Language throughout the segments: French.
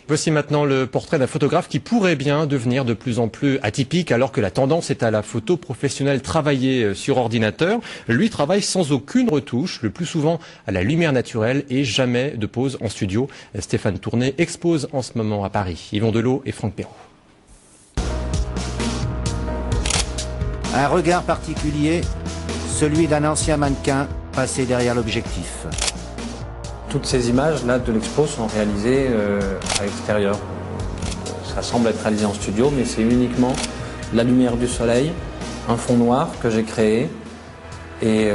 Voici maintenant le portrait d'un photographe qui pourrait bien devenir de plus en plus atypique alors que la tendance est à la photo professionnelle travaillée sur ordinateur. Lui travaille sans aucune retouche, le plus souvent à la lumière naturelle et jamais de pause en studio. Stéphane Tourné expose en ce moment à Paris. Yvon Delot et Franck Perrault. Un regard particulier, celui d'un ancien mannequin passé derrière l'objectif. Toutes ces images-là de l'expo sont réalisées à l'extérieur. Ça semble être réalisé en studio, mais c'est uniquement la lumière du soleil, un fond noir que j'ai créé, et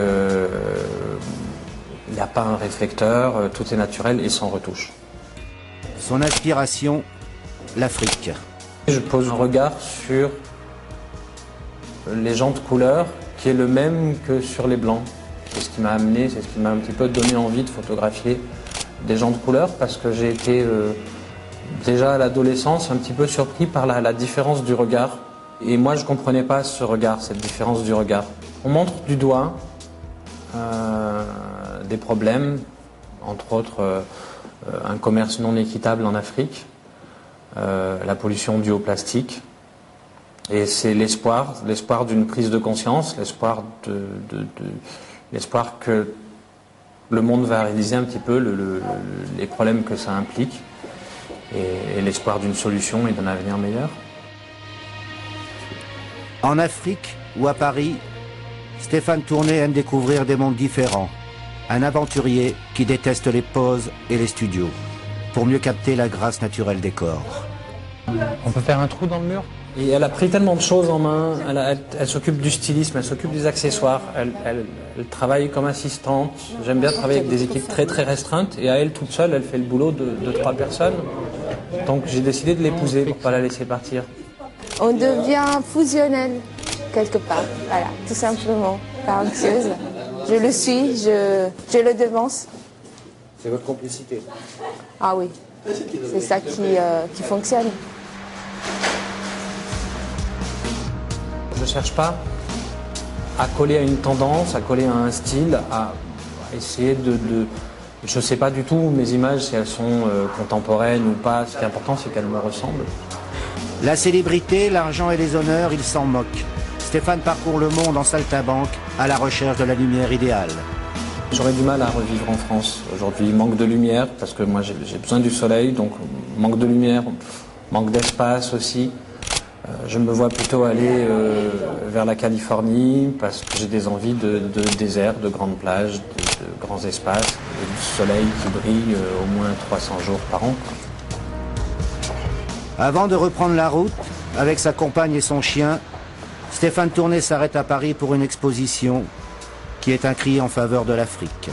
il n'y a pas un réflecteur, tout est naturel et sans retouche. Son inspiration, l'Afrique. Je pose un regard sur les gens de couleur qui est le même que sur les blancs. C'est ce qui m'a amené, c'est ce qui m'a un petit peu donné envie de photographier des gens de couleur parce que j'ai été déjà à l'adolescence un petit peu surpris par la différence du regard. Et moi je ne comprenais pas ce regard, cette différence du regard. On montre du doigt des problèmes, entre autres un commerce non équitable en Afrique, la pollution due au plastique. Et c'est l'espoir d'une prise de conscience, l'espoir que le monde va réaliser un petit peu les problèmes que ça implique et l'espoir d'une solution et d'un avenir meilleur. En Afrique ou à Paris, Stéphane Tourné aime découvrir des mondes différents. Un aventurier qui déteste les poses et les studios pour mieux capter la grâce naturelle des corps. On peut faire un trou dans le mur ? Et elle a pris tellement de choses en main, elle s'occupe du stylisme, elle s'occupe des accessoires, elle travaille comme assistante. J'aime bien travailler avec des équipes très très restreintes et à elle toute seule, elle fait le boulot de 3 personnes. Donc j'ai décidé de l'épouser pour ne pas la laisser partir. On devient fusionnel quelque part, voilà, tout simplement, pas anxieuse. Je le suis, je le devance. C'est votre complicité? Ah oui, c'est ça qui fonctionne. Je ne cherche pas à coller à une tendance, à coller à un style, à essayer je ne sais pas du tout mes images si elles sont contemporaines ou pas. Ce qui est important, c'est qu'elles me ressemblent. La célébrité, l'argent et les honneurs, il s'en moque. Stéphane parcourt le monde en saltimbanque à la recherche de la lumière idéale. J'aurais du mal à revivre en France aujourd'hui. Manque de lumière, parce que moi j'ai besoin du soleil, donc manque de lumière, manque d'espace aussi. Je me vois plutôt aller vers la Californie parce que j'ai des envies de désert, de grandes plages, de grands espaces, et du soleil qui brille au moins 300 jours par an. Avant de reprendre la route, avec sa compagne et son chien, Stéphane Tourné s'arrête à Paris pour une exposition qui est un cri en faveur de l'Afrique.